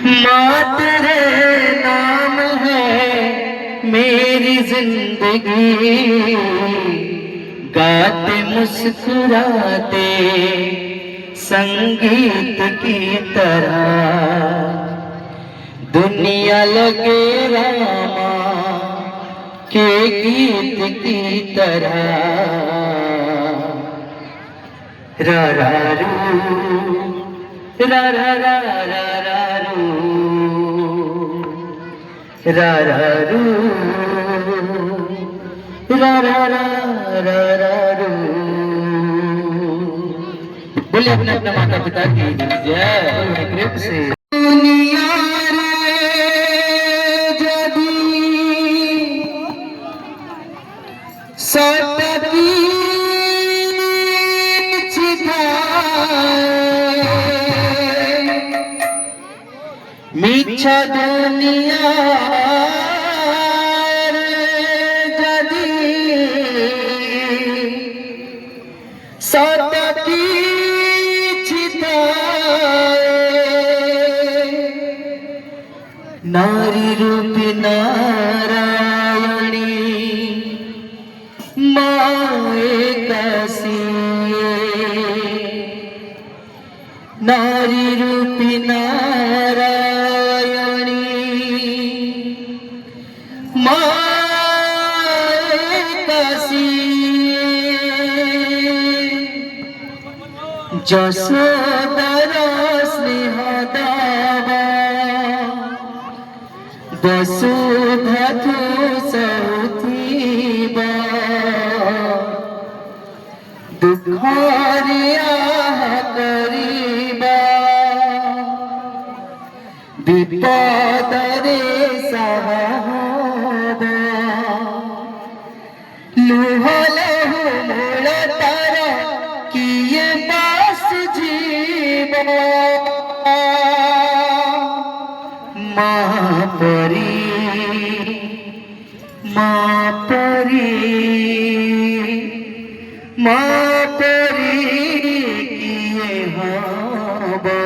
माँ तेरे नाम है मेरी जिंदगी, गाते मुस्कुराते संगीत की तरह, दुनिया लगे रामा के गीत की तरह। रा रा रू रा रा रा रा रा रू रा रा रू रा रा रा रा रा रू। बोले अपने अपने माता पिता की जय कृप से। दुनिया रे जदी सटकी मिछा दुनिया जदी सटकी नारी रूप नारायणी माए कैसी, नारी रूप नारायणी माए कैसी, जसोदरा स्नेह दावा वसुधु सौथीबा, दुखारिया करीबा विपद रे सहाबा, लुह लहु मूल तर किए बास जीवा, माँ परी माँ परी माँ परी किए हाबा,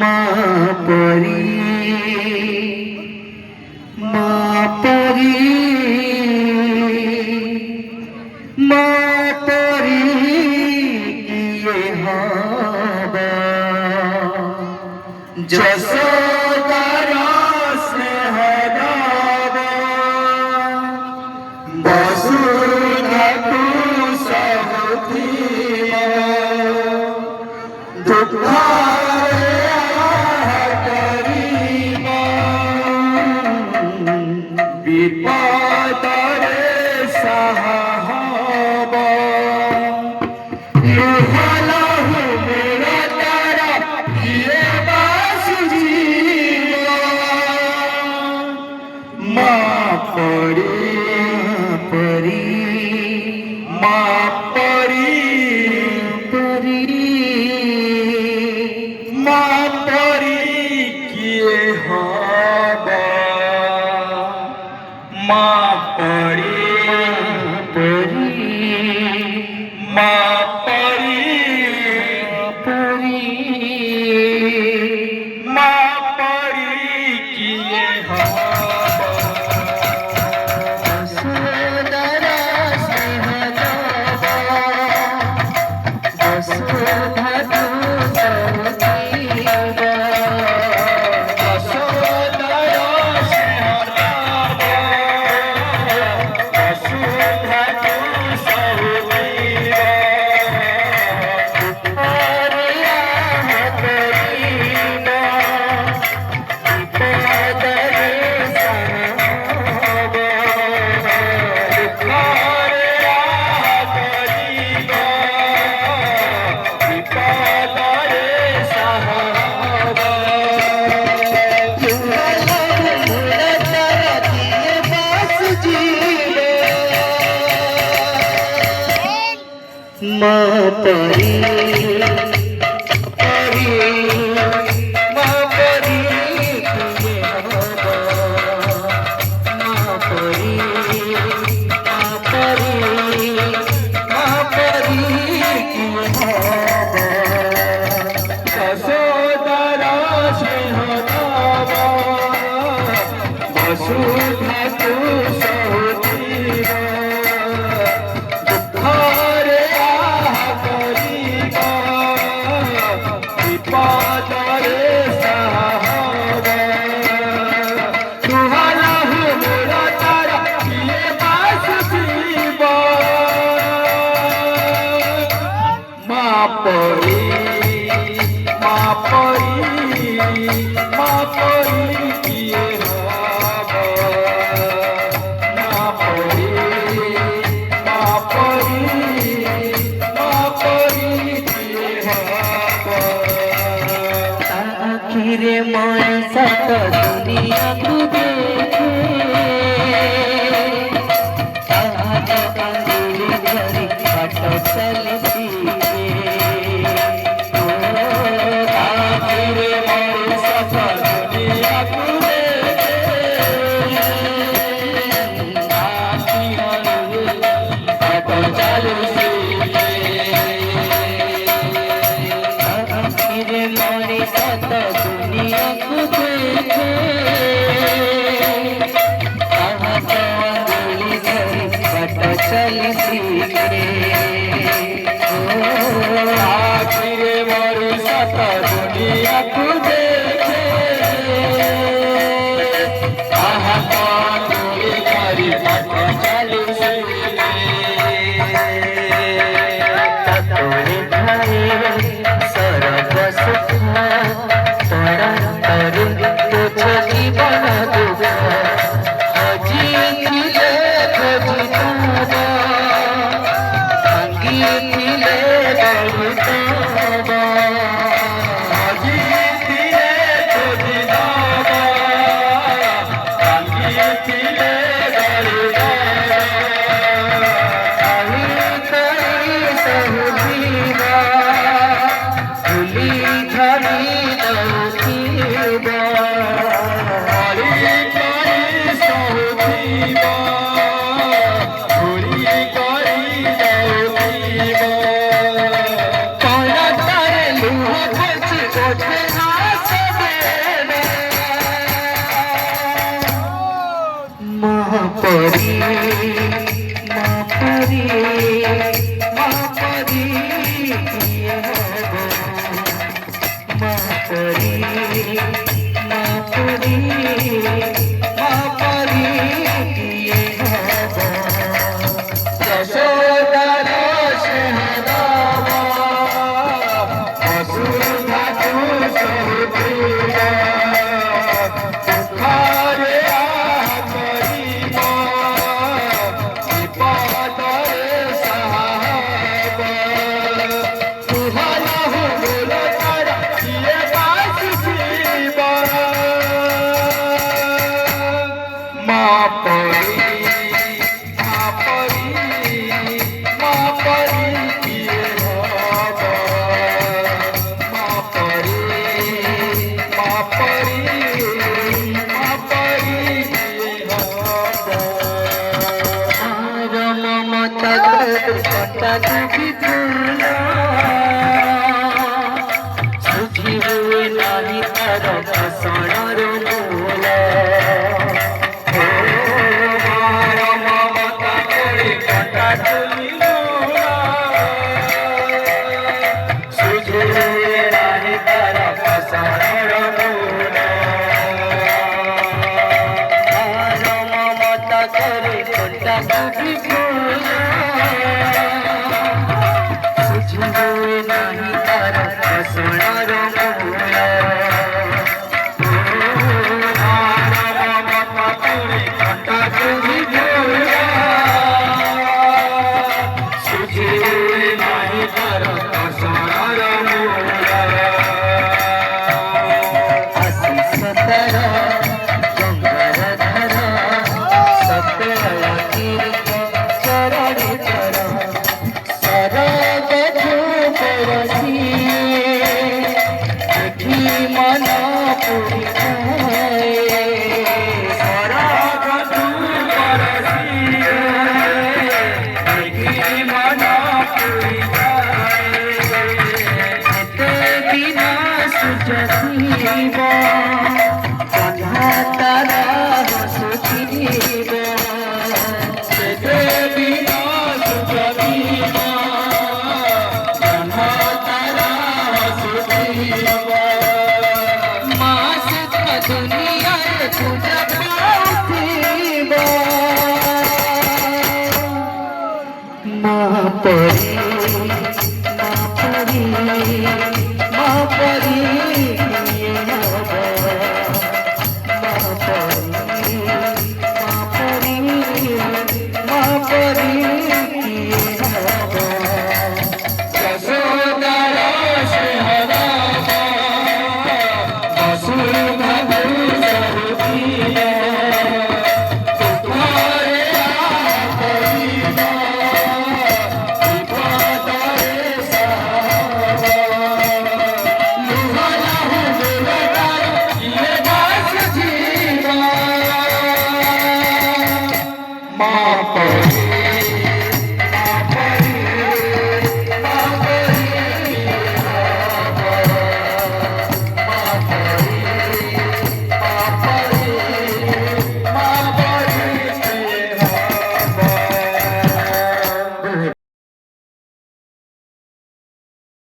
माँ परी माँ परी माँ परी किए हाबा, जसोदरा स्नेह दावा वसुधु सौथीबा, दुखारिया करीबा विपद रे सहाबा, लुह लहु मूल तर किए बास जीवा, माँ परी माँ परी माँ परी किए हाबा, माँ परी माँ परी माँ परी किए हाबा, वसुधरा स्नेह दावा वसुधु सौथीबा, वसुधरा स्नेह दावा वसुधु सौथीबा, दुखारिया करीबा विपद रे सहाबा, दुखारिया करीबा विपद रे सहाबा, लुह लहु मूल तर किए बास जीवा, माँ परी माँ परी किए हाबा, माँ परी माँ परी माँ परी किए हाबा, जसोदरा सुधा तू सहुतीर दुखरे आह करिब विपदरे साहब तुहराहु मोर तारा किए बासुथिब माँ परी माँ परी किए हब माँ परी किए हब आखिरे मଣିଷ ତ ଦୁନିଆକୁ ଦେଖେ ତାହାର ଆଙ୍ଗୁଳି ଧରି ବାଟ ଚାଲି ଶିଖେ आखिरे मଣିଷ ତ ଦୁନିଆକୁ ଦେଖେ ଆଖି ଆଙ୍ଗୁଳି ବାଟ ଚାଲି ଶିଖେ आखिरे मଣିଷ ତ ଦୁନିଆକୁ ଦେଖେ ତାହାର ଆଙ୍ଗୁଳି ଧରି ବାଟ ଚାଲି ଶିଖେ आखिरे मଣିଷ ତ ଦୁନିଆକୁ ଦେଖେ ତାହା ଆଙ୍ଗୁଳି ଧରି ବାଟ ଚାଲି ଶିଖେ तोरे घरे सरग सुख तोरा तरे तुझ जीवन दुख हजी थिले खजिताबा भांगी थिले बहुताबा ଆଜି ଥିଲେ ଖୋଜିଦବା ଭାଙ୍ଗି ଥିଲେ ଗଳିଦବା आई करी सहुजीवा भूली धरी दौखीबा हरि କରି ସହୁଥିବ ଭୁଲି କରି ଯାଉଥିବ कौड़ा तारे लूह कुछ ओठे हाथ देवे माँ परी किए हब माँ परी किए हब ଯଶୋଦାର ସ୍ନେହଦାବ ଅସୁଧା ତୁ ସହୁଥିବ ଦୁଃଖରେ ଆହ କରିବ ବିପଦରେ ସାହବ ତୁହରାହୁ ମୋର ତାରା କିଏ ବାସୁଥିବ ମାଁ ପରି किए हब माँ परी किए हब ममता कटा दुखी फूल सुखी हुए नारी तर भसणर मूल ममता कोड़ी कटा तुलिलूला सुझुए नाही तर फसणर मूल ममता करे कटा दुखी फूल सुखी हुए नारी तर भसणर मूल ममता कोड़ी कटा तुलिलूला सुझुए नाही तर फसणर मूल आशीष तर गंगाधर सकल तीर्थ चरण कर सरग परसिए देखी मन पुरी सरग तू परसिए देखी मन पुरी बिना सुजतीबा जन्हा तारा हसुथीब से बिना सुखबीमा जन्हा तारा सुखीबा मास दुनिया तुझा पाउथीब माँ परी माँ परी किए हब माँ परी माँ परी किए हब यशोदरा से हरामा वसुधा सरुदीना तुम्हारे आपरीना विपदरे सावा लुहाना हुलता ये बास जीवा माँ पर